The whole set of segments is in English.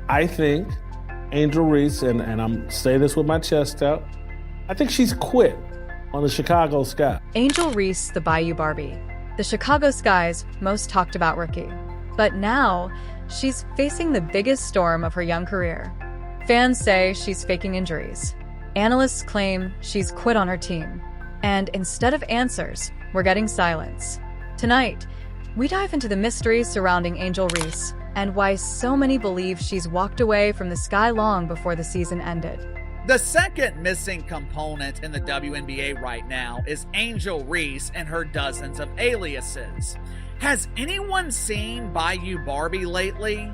I think Angel Reese, and I'm saying this with my chest out, I think she's quit on the Chicago Sky. Angel Reese, the Bayou Barbie, the Chicago Sky's most talked about rookie. But now, she's facing the biggest storm of her young career. Fans say she's faking injuries. Analysts claim she's quit on her team. And instead of answers, we're getting silence. Tonight, we dive into the mystery surrounding Angel Reese and why so many believe she's walked away from the Sky long before the season ended. The second missing component in the WNBA right now is Angel Reese and her dozens of aliases. Has anyone seen Bayou Barbie lately?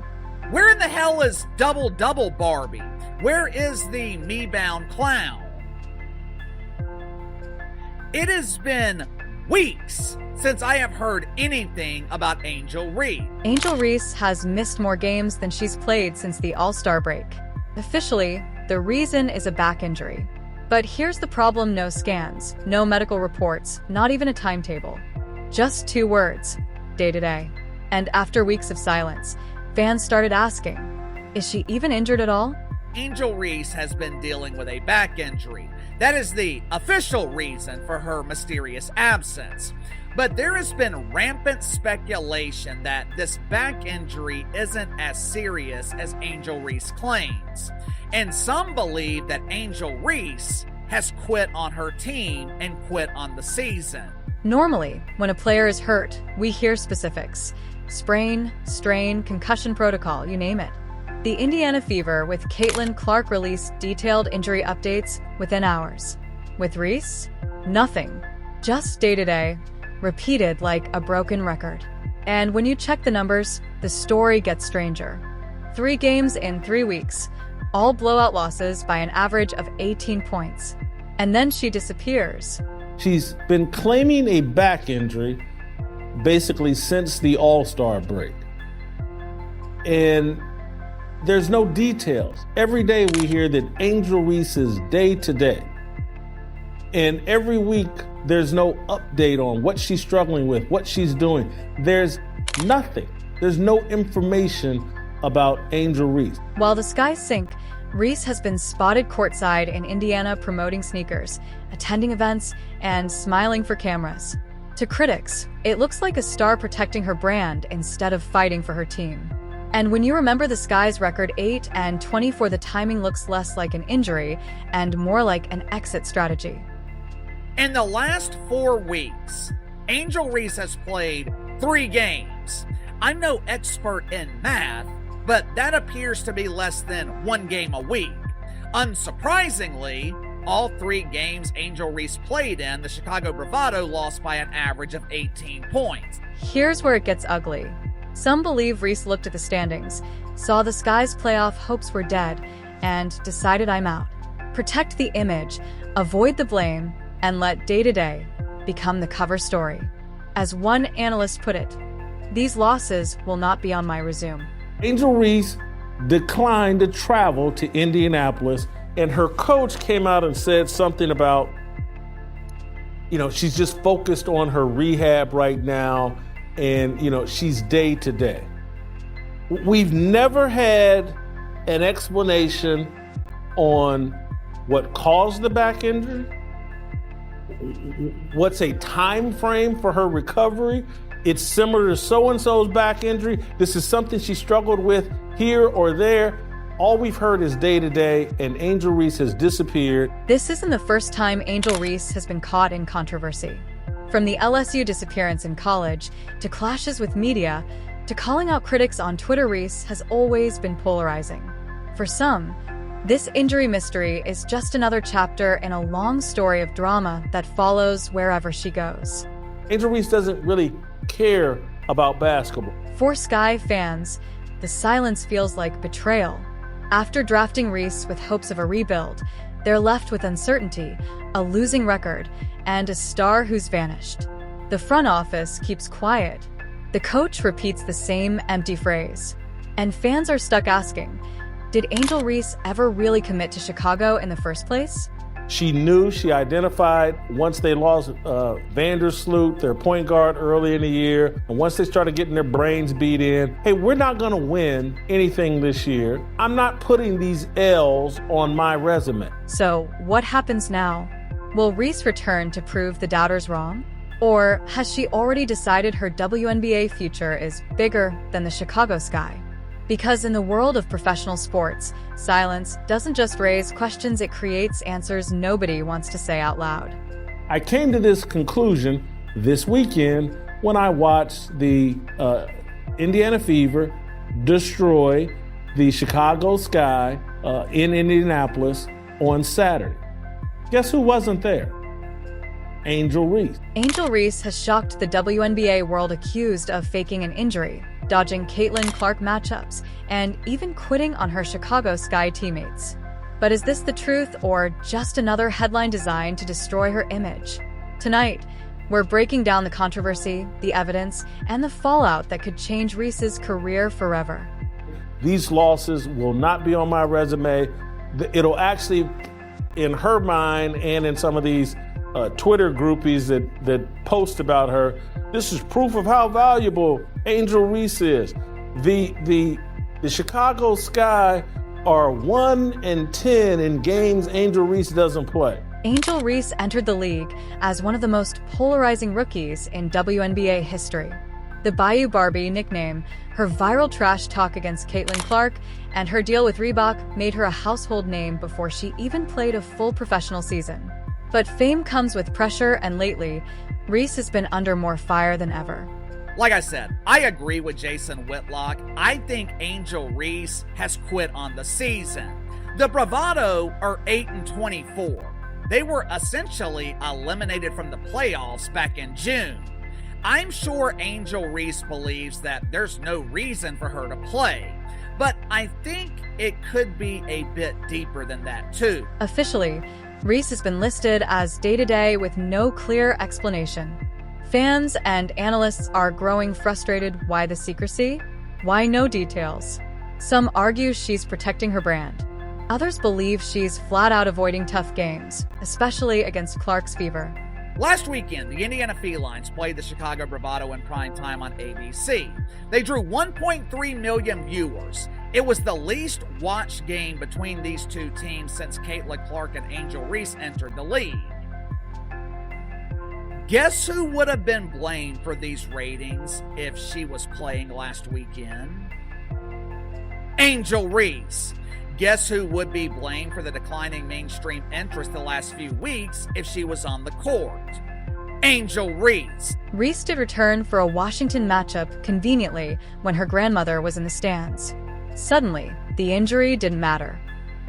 Where in the hell is Double Double Barbie? Where is the me-bound clown? It has been weeks since I have heard anything about Angel Reese. Angel Reese has missed more games than she's played since the All-Star break. Officially, the reason is a back injury. But here's the problem: no scans, no medical reports, not even a timetable. Just 2 words: day-to-day. And after weeks of silence, fans started asking, is she even injured at all? Angel Reese has been dealing with a back injury. That is the official reason for her mysterious absence. But there has been rampant speculation that this back injury isn't as serious as Angel Reese claims. And some believe that Angel Reese has quit on her team and quit on the season. Normally, when a player is hurt, we hear specifics: sprain, strain, concussion protocol, you name it. The Indiana Fever with Caitlin Clark released detailed injury updates within hours. With Reese, nothing. Just day-to-day, repeated like a broken record. And when you check the numbers, the story gets stranger. 3 games in 3 weeks, all blowout losses by an average of 18 points. And then she disappears. She's been claiming a back injury basically since the All-Star break. And there's no details. Every day we hear that Angel Reese is day-to-day. And every week there's no update on what she's struggling with, what she's doing. There's nothing. There's no information about Angel Reese. While the skies sink, Reese has been spotted courtside in Indiana promoting sneakers, attending events, and smiling for cameras. To critics, it looks like a star protecting her brand instead of fighting for her team. And when you remember the Sky's record 8-24, the timing looks less like an injury and more like an exit strategy. In the last 4 weeks, Angel Reese has played 3 games. I'm no expert in math, but that appears to be less than 1 game a week. Unsurprisingly, all 3 games Angel Reese played in, the Chicago Bravado lost by an average of 18 points. Here's where it gets ugly. Some believe Reese looked at the standings, saw the Sky's playoff hopes were dead, and decided, I'm out. Protect the image, avoid the blame, and let day-to-day become the cover story. As one analyst put it, these losses will not be on my resume. Angel Reese declined to travel to Indianapolis, and her coach came out and said something about, she's just focused on her rehab right now, and, she's day to day. We've never had an explanation on what caused the back injury, what's a time frame for her recovery. It's similar to so-and-so's back injury. This is something she struggled with here or there. All we've heard is day-to-day, and Angel Reese has disappeared. This isn't the first time Angel Reese has been caught in controversy. From the LSU disappearance in college, to clashes with media, to calling out critics on Twitter, Reese has always been polarizing. For some, this injury mystery is just another chapter in a long story of drama that follows wherever she goes. Angel Reese doesn't really care about basketball. For Sky fans, the silence feels like betrayal. After drafting Reese with hopes of a rebuild, they're left with uncertainty, a losing record, and a star who's vanished. The front office keeps quiet. The coach repeats the same empty phrase. And fans are stuck asking, did Angel Reese ever really commit to Chicago in the first place? She knew, she identified once they lost Vandersloot, their point guard, early in the year, and once they started getting their brains beat in, hey, we're not going to win anything this year. I'm not putting these L's on my resume. So, what happens now? Will Reese return to prove the doubters wrong? Or has she already decided her WNBA future is bigger than the ChicagoSky? Because in the world of professional sports, silence doesn't just raise questions, it creates answers nobody wants to say out loud. I came to this conclusion this weekend when I watched the Indiana Fever destroy the ChicagoSky in Indianapolis on Saturday. Guess who wasn't there? Angel Reese. Angel Reese has shocked the WNBA world, accused of faking an injury, dodging Caitlin Clark matchups, and even quitting on her ChicagoSky teammates. But is this the truth, or just another headline designed to destroy her image? Tonight, we're breaking down the controversy, the evidence, and the fallout that could change Reese's career forever. These losses will not be on my resume. It'll actually, in her mind and in some of these Twitter groupies that post about her, this is proof of how valuable Angel Reese is. The ChicagoSky are 1-10 in games Angel Reese doesn't play. Angel Reese entered the league as one of the most polarizing rookies in WNBA history. The Bayou Barbie nickname, her viral trash talk against Caitlin Clark, and her deal with Reebok made her a household name before she even played a full professional season. But fame comes with pressure, and lately, Reese has been under more fire than ever. Like I said, I agree with Jason Whitlock. I think Angel Reese has quit on the season. The Bravado are 8-24. They were essentially eliminated from the playoffs back in June. I'm sure Angel Reese believes that there's no reason for her to play, but I think it could be a bit deeper than that too. Officially, Reese has been listed as day-to-day with no clear explanation. Fans and analysts are growing frustrated. Why the secrecy? Why no details? Some argue she's protecting her brand. Others believe she's flat out avoiding tough games, especially against Clark's Fever. Last weekend, the Indiana Felines played the Chicago Bravado in prime time on ABC. They drew 1.3 million viewers. It was the least watched game between these two teams since Caitlin Clark and Angel Reese entered the league. Guess who would have been blamed for these ratings if she was playing last weekend? Angel Reese. Guess who would be blamed for the declining mainstream interest the last few weeks if she was on the court? Angel Reese. Reese did return for a Washington matchup conveniently when her grandmother was in the stands. Suddenly, the injury didn't matter.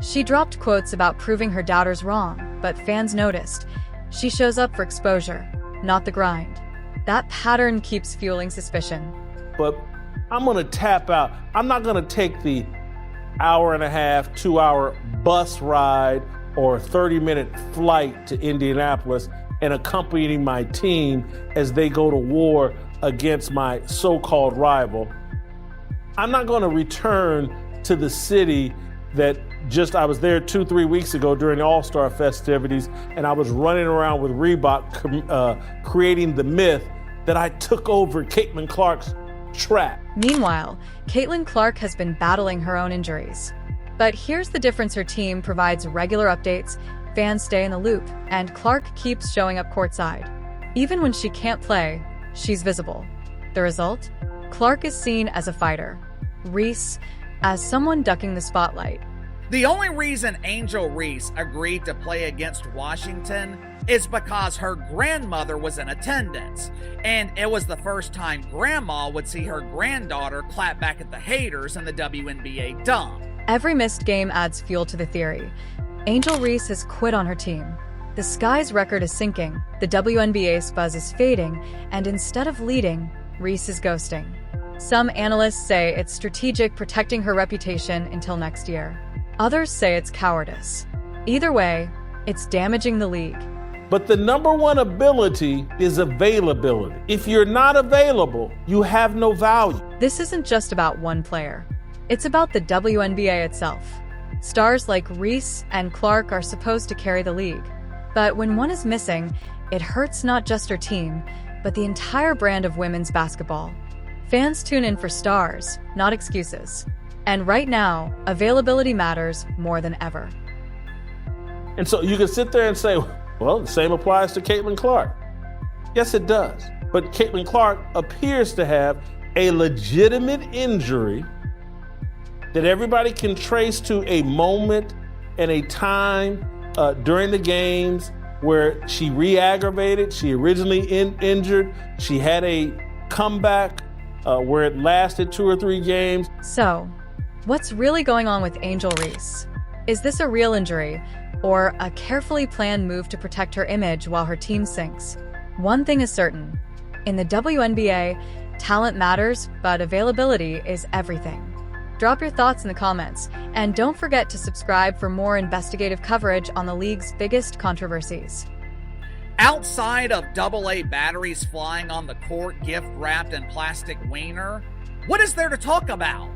She dropped quotes about proving her doubters wrong, but fans noticed. She shows up for exposure, not the grind. That pattern keeps fueling suspicion. But I'm going to tap out. I'm not going to take the hour-and-a-half, 2-hour bus ride or 30-minute flight to Indianapolis and accompanying my team as they go to war against my so-called rival. I'm not going to return to the city that I was there 2-3 weeks ago during the All-Star festivities, and I was running around with Reebok creating the myth that I took over Caitlin Clark's track. Meanwhile, Caitlin Clark has been battling her own injuries. But here's the difference: her team provides regular updates, fans stay in the loop, and Clark keeps showing up courtside. Even when she can't play, she's visible. The result? Clark is seen as a fighter, Reese as someone ducking the spotlight. The only reason Angel Reese agreed to play against Washington is because her grandmother was in attendance, and it was the first time Grandma would see her granddaughter clap back at the haters in the WNBA dump. Every missed game adds fuel to the theory. Angel Reese has quit on her team. The Sky's record is sinking, the WNBA's buzz is fading, and instead of leading, Reese is ghosting. Some analysts say it's strategic, protecting her reputation until next year. Others say it's cowardice. Either way, it's damaging the league. But the number one ability is availability. If you're not available, you have no value. This isn't just about one player. It's about the WNBA itself. Stars like Reese and Clark are supposed to carry the league. But when one is missing, it hurts not just her team, but the entire brand of women's basketball. Fans tune in for stars, not excuses. And right now, availability matters more than ever. And so you can sit there and say, well, the same applies to Caitlin Clark. Yes, it does. But Caitlin Clark appears to have a legitimate injury that everybody can trace to a moment and a time during the games where she re-aggravated. She originally injured. She had a comeback where it lasted 2 or 3 games. So, what's really going on with Angel Reese? Is this a real injury or a carefully planned move to protect her image while her team sinks? One thing is certain. In the WNBA, talent matters, but availability is everything. Drop your thoughts in the comments, and don't forget to subscribe for more investigative coverage on the league's biggest controversies. Outside of AA batteries flying on the court, gift-wrapped in plastic wiener, what is there to talk about?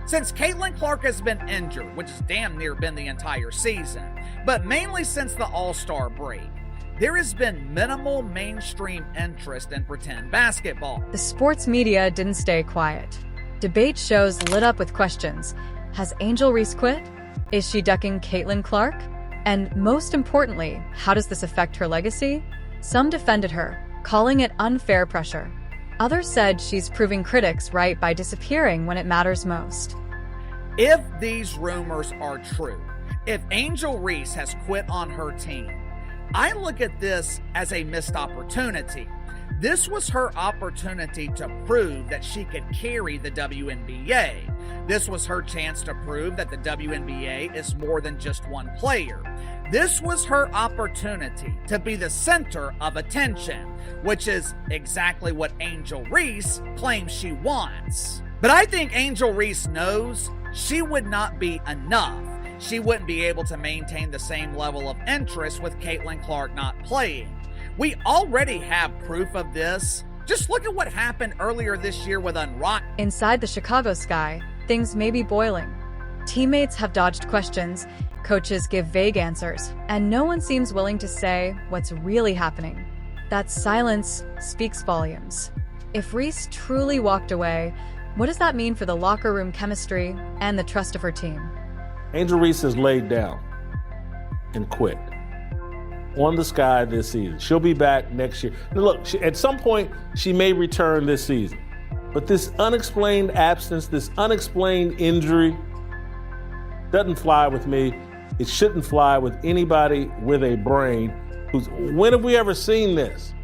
Since Caitlin Clark has been injured, which has damn near been the entire season, but mainly since the All-Star break, there has been minimal mainstream interest in pretend basketball. The sports media didn't stay quiet. Debate shows lit up with questions. Has Angel Reese quit? Is she ducking Caitlin Clark? And most importantly, how does this affect her legacy? Some defended her, calling it unfair pressure. Others said she's proving critics right by disappearing when it matters most. If these rumors are true, if Angel Reese has quit on her team, I look at this as a missed opportunity. This was her opportunity to prove that she could carry the WNBA. This was her chance to prove that the WNBA is more than just one player. This was her opportunity to be the center of attention, which is exactly what Angel Reese claims she wants. But I think Angel Reese knows she would not be enough. She wouldn't be able to maintain the same level of interest with Caitlin Clark not playing. We already have proof of this. Just look at what happened earlier this year with Unrock. Inside the ChicagoSky, things may be boiling. Teammates have dodged questions, coaches give vague answers, and no one seems willing to say what's really happening. That silence speaks volumes. If Reese truly walked away, what does that mean for the locker room chemistry and the trust of her team? Angel Reese has laid down and quit on the Sky this season. She'll be back next year. Now look, at some point, she may return this season. But this unexplained absence, this unexplained injury, doesn't fly with me. It shouldn't fly with anybody with a brain. When have we ever seen this?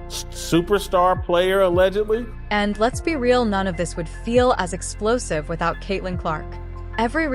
Superstar player, allegedly? And let's be real, none of this would feel as explosive without Caitlin Clark. Every